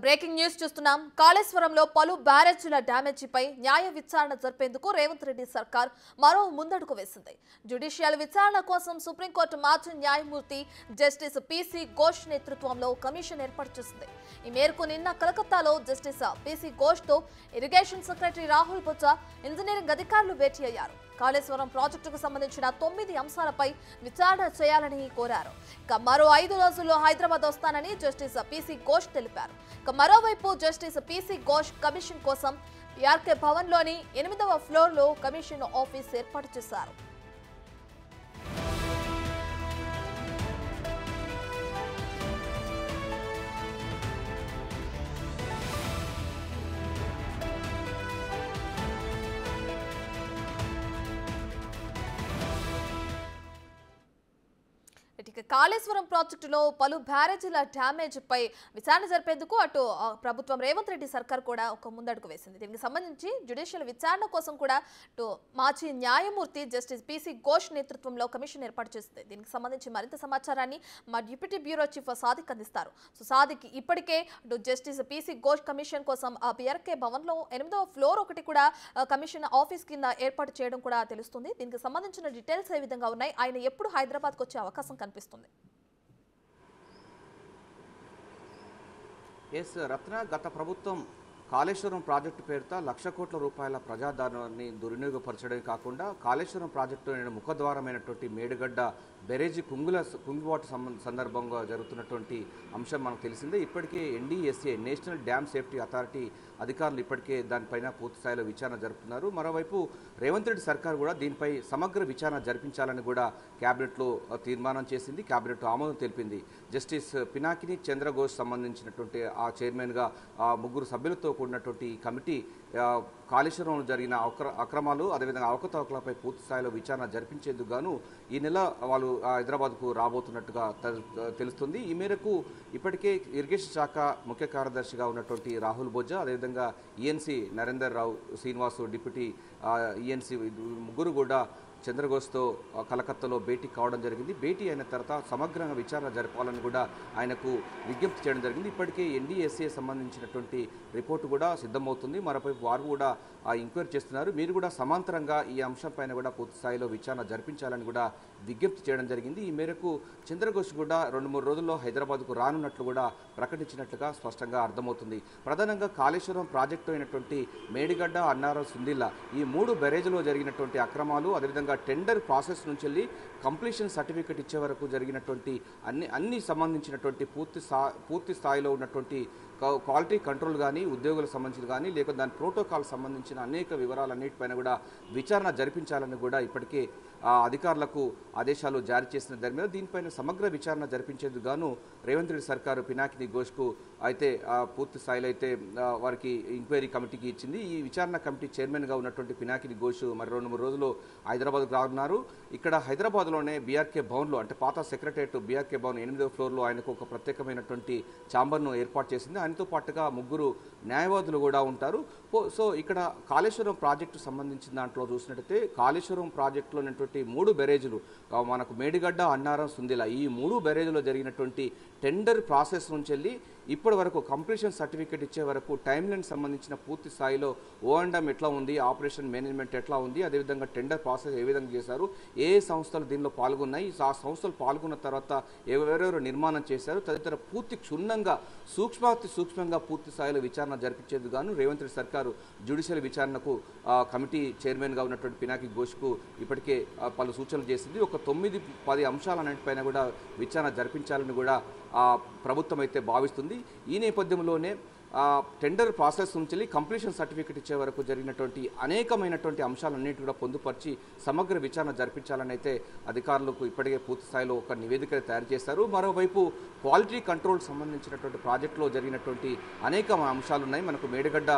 Breaking news చూస్తున్నాం. కాళేశ్వరంలో పలు బ్యారేజీల డ్యామేజీపై న్యాయ విచారణ జరిపేందుకు రేవంత్ రెడ్డి సర్కార్ మరో ముందడుగు వేసింది. జ్యుడిషియల్ విచారణ కోసం సుప్రీంకోర్టు మాజీ న్యాయమూర్తి జస్టిస్ పిసి ఘోష్ నేతృత్వంలో కమిషన్ ఏర్పాటు చేసింది. ఈ మేరకు నిన్న కలకత్తాలో జస్టిస్ పిసి ఘోష్తో irrigation secretary Rahul Bojja, engineering అధికారులు భేటీ అయ్యారు. కాళేశ్వరం ప్రాజెక్టుకు సంబంధించిన 9 అంశాలపై విచారణ చేయాలని కోరారు. మరో 5 రోజుల్లో హైదరాబాద్ వస్తానని జస్టిస్ పిసి ఘోష్ తెలిపారు. మరోవైపు జస్టిస్ పిసి ఘోష్ కమిషన్ కోసం ఆర్కే భవన్లోని 8వ ఫ్లోర్లో కమిషన్ ఆఫీస్ ఏర్పాటు చేశారు. కాళేశ్వరం ప్రాజెక్టులో పలు బ్యారేజీల డ్యామేజ్ పై విచారణ జరిపేందుకు అటు ప్రభుత్వం రేవంత్ రెడ్డి సర్కార్ కూడా ఒక ముందడుగు వేసింది. దీనికి సంబంధించి జ్యుడిషియల్ విచారణ కోసం కూడా అటు మాజీ న్యాయమూర్తి జస్టిస్ పిసి ఘోష్ నేతృత్వంలో కమిషన్ ఏర్పాటు చేసింది. దీనికి సంబంధించి మరింత సమాచారాన్ని మా డిప్యూటీ బ్యూరో చీఫ్ సాదిక్ అందిస్తారు. సో సాదిక్, ఇప్పటికే అటు జస్టిస్ పిసి ఘోష్ కమిషన్ కోసం ఆ బిఆర్కే భవన్లో 8వ ఫ్లోర్ ఒకటి కూడా కమిషన్ ఆఫీస్ కింద ఏర్పాటు చేయడం కూడా తెలుస్తుంది. దీనికి సంబంధించిన డీటెయిల్స్ ఏ విధంగా ఉన్నాయి? ఆయన ఎప్పుడు హైదరాబాద్కు వచ్చే అవకాశం కనిపిస్తుంది? రత్న, గత ప్రభుత్వం కాళేశ్వరం ప్రాజెక్టు పేరుతో ₹1,00,000 కోట్ల ప్రజాధనాన్ని దుర్వినియోగపరచడమే కాకుండా కాళేశ్వరం ప్రాజెక్టు ముఖద్వారమైనటువంటి మేడిగడ్డ బెరేజీ కుంగుబాటు సందర్భంగా జరుగుతున్నటువంటి అంశం మనకు తెలిసిందే. ఇప్పటికే NDSA national dam safety authority అధికారులు ఇప్పటికే దానిపైన పూర్తి స్థాయిలో విచారణ జరుపుతున్నారు. మరోవైపు రేవంత్ రెడ్డి సర్కార్ కూడా దీనిపై సమగ్ర విచారణ జరిపించాలని కూడా క్యాబినెట్లో తీర్మానం చేసింది. క్యాబినెట్ ఆమోదం తెలిపింది. జస్టిస్ పినాకిని చంద్రఘోష్ సంబంధించినటువంటి ఆ చైర్మన్గా 3 సభ్యులతో కూడినటువంటి కమిటీ కాళేశ్వరంలో జరిగిన అక్రమాలు అదేవిధంగా అవకతవకలపై పూర్తి స్థాయిలో విచారణ జరిపించేందుకు గాను ఈ నెల వాళ్ళు హైదరాబాద్కు రాబోతున్నట్టుగా తెలుస్తుంది. ఈ మేరకు ఇప్పటికే ఇరిగేషన్ శాఖ ముఖ్య కార్యదర్శిగా ఉన్నటువంటి రాహుల్ బొజ్జా, అదేవిధంగా ఈఎన్సీ నరేందర్ రావు శ్రీనివాసు, డిప్యూటీ ఈఎన్సీ ముగ్గురు కూడా చంద్రఘోష్తో కలకత్తాలో భేటీ కావడం జరిగింది. భేటీ అయిన తర్వాత సమగ్రంగా విచారణ జరపాలని కూడా ఆయనకు విజ్ఞప్తి చేయడం జరిగింది. ఇప్పటికే ఎన్డీఎస్ఏ సంబంధించినటువంటి రిపోర్టు కూడా సిద్ధమవుతుంది. మరోవైపు వారు కూడా ఎంక్వైరీ చేస్తున్నారు. మీరు కూడా సమాంతరంగా ఈ అంశంపైన కూడా పూర్తి స్థాయిలో విచారణ జరిపించాలని కూడా విజ్ఞప్తి చేయడం జరిగింది. ఈ మేరకు చంద్రఘోష్ కూడా 2-3 రోజుల్లో హైదరాబాద్కు రానున్నట్లు కూడా ప్రకటించినట్లుగా స్పష్టంగా అర్థమవుతుంది. ప్రధానంగా కాళేశ్వరం ప్రాజెక్టు అయినటువంటి మేడిగడ్డ, అన్నారం, సుందిల్ల ఈ 3 బ్యారేజ్లో జరిగినటువంటి అక్రమాలు, అదేవిధంగా టెండర్ ప్రాసెస్ నుంచి వెళ్ళి కంప్లీషన్ సర్టిఫికేట్ ఇచ్చే వరకు జరిగినటువంటి అన్ని సంబంధించినటువంటి పూర్తి స్థాయిలో ఉన్నటువంటి క్వాలిటీ కంట్రోల్ కానీ, ఉద్యోగులకు సంబంధించి కానీ, లేకపోతే దాని ప్రోటోకాల్ సంబంధించిన అనేక వివరాలన్నిటిపైన కూడా విచారణ జరిపించాలని కూడా ఇప్పటికే అధికారులకు ఆదేశాలు జారీ చేసిన దర్మియాన దీనిపైన సమగ్ర విచారణ జరిపించేందుకు గాను రేవంత్ రెడ్డి సర్కారు పినాకిని ఘోష్కు అయితే పూర్తి స్థాయిలో అయితే వారికి ఎంక్వైరీ కమిటీకి ఇచ్చింది. ఈ విచారణ కమిటీ చైర్మన్గా ఉన్నటువంటి పినాకిని ఘోష్ మరి 2-3 రోజులు హైదరాబాద్కు రానున్నారు. ఇక్కడ హైదరాబాద్లోనే బీఆర్కే భవన్లో, అంటే పాత సెక్రటరియట్ బీఆర్కే భవన్ 8వ ఫ్లోర్లో ఆయనకు ఒక ప్రత్యేకమైనటువంటి ఛాంబర్ను ఏర్పాటు చేసింది. ఆయనతో పాటుగా 3 న్యాయవాదులు కూడా ఉంటారు. సో ఇక్కడ కాళేశ్వరం ప్రాజెక్టు సంబంధించిన దాంట్లో చూసినట్టయితే కాళేశ్వరం ప్రాజెక్టులో ఉన్నటువంటి 3 బ్యారేజీలు మనకు మేడిగడ్డ, అన్నారం, సుందిల ఈ 3 బ్యారేజీలో జరిగినటువంటి టెండర్ ప్రాసెస్ నుంచి వెళ్ళి ఇప్పటి వరకు కంప్లీషన్ సర్టిఫికేట్ ఇచ్చే వరకు టైమ్ లైన్ సంబంధించిన పూర్తి స్థాయిలో O&M ఎట్లా ఉంది, ఆపరేషన్ మేనేజ్మెంట్ ఎట్లా ఉంది, అదేవిధంగా టెండర్ ప్రాసెస్ ఏ విధంగా చేశారు, ఏ సంస్థలు దీనిలో పాల్గొన్నాయి, ఆ సంస్థలు పాల్గొన్న తర్వాత ఎవరెవరు నిర్మాణం చేశారు తదితర పూర్తి క్షుణ్ణంగా సూక్ష్మంగా పూర్తి స్థాయిలో విచారణ జరిపించేందుకు గాను రేవంత్ రెడ్డి సర్కారు జ్యుడిషియల్ విచారణకు కమిటీ చైర్మన్గా ఉన్నటువంటి పినాకి ఘోష్కు ఇప్పటికే పలు సూచనలు చేసింది. ఒక 9-10 అంశాలన్నింటిపైన కూడా విచారణ జరిపించాలని కూడా ప్రభుత్వం అయితే భావిస్తుంది. ఈ నేపథ్యంలోనే టెండర్ ప్రాసెస్ నుంచి కంప్లీషన్ సర్టిఫికేట్ ఇచ్చే వరకు జరిగినటువంటి అనేకమైనటువంటి అంశాలన్నింటి కూడా పొందుపరిచి సమగ్ర విచారణ జరిపించాలని అయితే అధికారులకు ఇప్పటికే పూర్తి స్థాయిలో ఒక నివేదిక తయారు చేశారు. మరోవైపు క్వాలిటీ కంట్రోల్ సంబంధించినటువంటి ప్రాజెక్టులో జరిగినటువంటి అనేక అంశాలు ఉన్నాయి. మనకు మేడిగడ్డ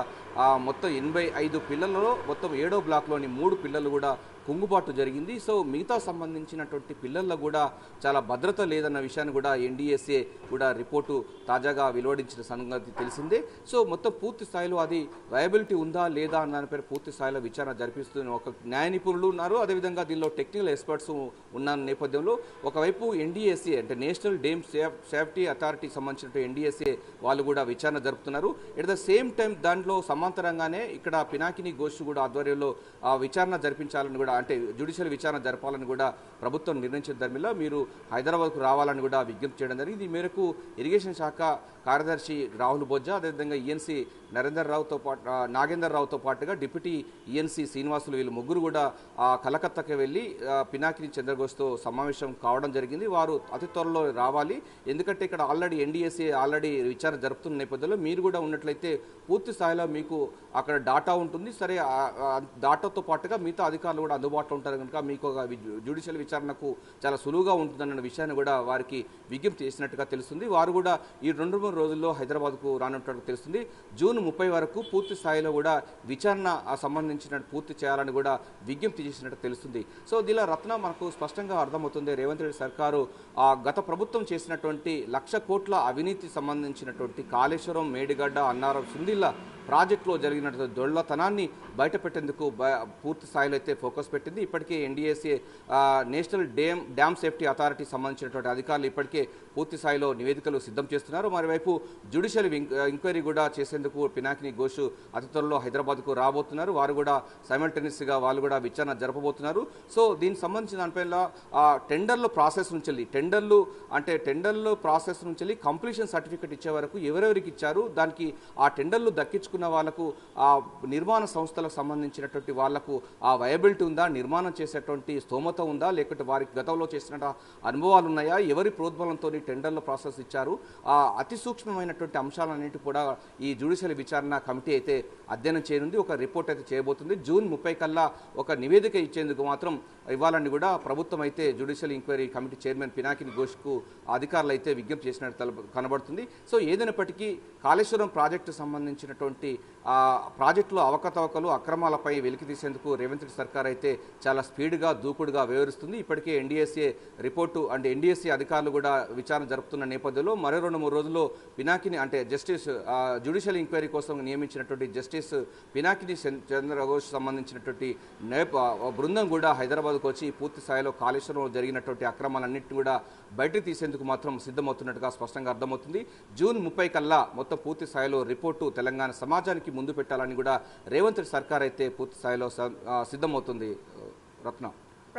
మొత్తం 85 పిల్లలలో మొత్తం 7వ బ్లాక్లోని 3 పిల్లలు కూడా కుంగుబాటు జరిగింది. సో మిగతా సంబంధించినటువంటి పిల్లల్లో కూడా చాలా భద్రత లేదన్న విషయాన్ని కూడా ఎన్డీఎస్ఏ కూడా రిపోర్టు తాజాగా వెలువడించిన సంగతి తెలిసిందే. సో మొత్తం పూర్తి స్థాయిలో అది వయబిలిటీ ఉందా లేదా అన్న దానిపై పూర్తి స్థాయిలో విచారణ జరిపిస్తున్న ఒక న్యాయ నిపుణులు ఉన్నారు. అదేవిధంగా దీనిలో టెక్నికల్ ఎక్స్పర్ట్స్ ఉన్న నేపథ్యంలో ఒకవైపు ఎన్డీఎస్ఏ అంటే నేషనల్ డ్యామ్ సేఫ్టీ అథారిటీకి సంబంధించిన ఎన్డీఎస్ఏ వాళ్ళు కూడా విచారణ జరుపుతున్నారు. ఎట్ ద సేమ్ టైం దాంట్లో సమాంతరంగానే ఇక్కడ పినాకిని ఘోష్ కూడా ఆధ్వర్యంలో విచారణ జరిపించాలని కూడా అంటే జ్యుడిషియల్ విచారణ జరపాలని కూడా ప్రభుత్వం నిర్ణయించిన ధర్మిలో మీరు హైదరాబాద్కు రావాలని కూడా విజ్ఞప్తి చేయడం జరిగింది. ఈ మేరకు ఇరిగేషన్ శాఖ కార్యదర్శి రాహుల్ బొజ్జా, అదేవిధంగా ఈఎన్సీ నాగేందర్ రావుతో పాటుగా డిప్యూటీ ఈఎన్సీ శ్రీనివాసులు వీళ్ళు ముగ్గురు కూడా కలకత్తాకి వెళ్ళి పినాకిని చంద్రఘోష్తో సమావేశం కావడం జరిగింది. వారు అతి త్వరలో రావాలి, ఎందుకంటే ఇక్కడ ఆల్రెడీ ఎన్డీఎస్ఏ ఆల్రెడీ విచారణ జరుపుతున్న నేపథ్యంలో మీరు కూడా ఉన్నట్లయితే పూర్తి స్థాయిలో మీకు అక్కడ డాటా ఉంటుంది. సరే, డాటాతో పాటుగా మిగతా అధికారులు కూడా అందుబాటులో ఉంటారు కనుక మీకు జ్యుడిషియల్ విచారణకు చాలా సులువుగా ఉంటుందన్న విషయాన్ని కూడా వారికి విజ్ఞప్తి చేసినట్టుగా తెలుస్తుంది. వారు కూడా ఈ 2-3 రోజుల్లో హైదరాబాద్కు రానున్నట్టు తెలుస్తుంది. జూన్ 30 వరకు పూర్తి స్థాయిలో కూడా విచారణ సంబంధించిన పూర్తి చేయాలని కూడా విజ్ఞప్తి చేసినట్టు తెలుస్తుంది. సో దీనిలో రత్న మనకు స్పష్టంగా అర్థమవుతుంది, రేవంత్ రెడ్డి సర్కారు గత ప్రభుత్వం చేసినటువంటి 1,00,000 కోట్ల అవినీతి సంబంధించినటువంటి కాళేశ్వరం, మేడిగడ్డ, అన్నారం, సుందిల్ల ప్రాజెక్టులో జరిగినటువంటి దొంగతనాన్ని బయటపెట్టేందుకు పూర్తి స్థాయిలో అయితే ఫోకస్ పెట్టింది. ఇప్పటికే NDSA national dam safety authority సంబంధించినటువంటి అధికారులు ఇప్పటికే పూర్తి స్థాయిలో నివేదికలు సిద్ధం చేస్తున్నారు. మరోవైపు జ్యుడిషియల్ ఎంక్వైరీ కూడా చేసేందుకు పినాకిని ఘోష్ అతి త్వరలో హైదరాబాద్కు రాబోతున్నారు. వారు కూడా సైమల్టేనియస్గా వాళ్ళు కూడా విచారణ జరపబోతున్నారు. సో దీనికి సంబంధించిన దానిపైన టెండర్ల ప్రాసెస్ నుంచి టెండర్ల ప్రాసెస్ నుంచి కంప్లీషన్ సర్టిఫికేట్ ఇచ్చే వరకు ఎవరెవరికి ఇచ్చారు, దానికి ఆ టెండర్లు దక్కించుకున్న వాళ్ళకు ఆ నిర్మాణ సంస్థలకు సంబంధించినటువంటి వాళ్లకు ఆ వయబిలిటీ ఉందా, నిర్మాణం చేసేటువంటి స్తోమత ఉందా, లేకపోతే వారికి గతంలో చేసిన అనుభవాలు ఉన్నాయా, ఎవరి ప్రోద్బలంతో టెండర్ల ప్రాసెస్ ఇచ్చారు, ఆ అతి సూక్ష్మమైనటువంటి అంశాలన్నింటి కూడా ఈ జ్యుడిషియల్ విచారణ కమిటీ అయితే అధ్యయనం చేయనుంది. ఒక రిపోర్ట్ అయితే చేయబోతుంది. జూన్ 30 కల్లా ఒక నివేదిక ఇచ్చేందుకు మాత్రం ఇవ్వాలని కూడా ప్రభుత్వం అయితే judicial enquiry committee chairman Pinakini ఘోష్కు అధికారులు అయితే విజ్ఞప్తి చేసినట్టు కనబడుతుంది. సో ఏదైనప్పటికీ కాళేశ్వరం ప్రాజెక్టు సంబంధించినటువంటి ప్రాజెక్టులో అవకతవకలు, అక్రమాలపై వెలికి తీసేందుకు రేవంత్ రెడ్డి సర్కార్ అయితే చాలా స్పీడ్గా దూకుడుగా వ్యవహరిస్తుంది. ఇప్పటికే ఎన్డీఎస్ఏ రిపోర్టు అంటే ఎన్డీఎస్ఏ అధికారులు కూడా విచారణ జరుపుతున్న నేపథ్యంలో మరో 2-3 రోజుల్లో పినాకిని అంటే జస్టిస్ జ్యుడిషియల్ ఎంక్వైరీ కోసం నియమించినటువంటి జస్టిస్ పినాకిని చంద్రఘోష్ సంబంధించినటువంటి బృందం కూడా హైదరాబాద్కు వచ్చి పూర్తి స్థాయిలో కాళేశ్వరంలో జరిగినటువంటి అక్రమాలన్నింటినీ కూడా బయటకు తీసేందుకు మాత్రం సిద్ధమవుతున్నట్టుగా స్పష్టంగా అర్థమవుతుంది. జూన్ 30 కల్లా మొత్తం పూర్తి స్థాయిలో రిపోర్టు తెలంగాణ సమాజానికి ముందు పెట్టాలని కూడా రేవంత్ రెడ్డి సర్కార్ అయితే పూర్తి స్థాయిలో సిద్ధమవుతుంది. Ratna.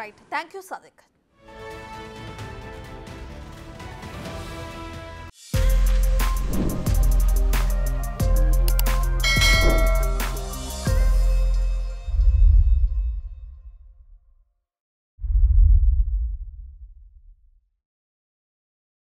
Right, thank you Sadiq.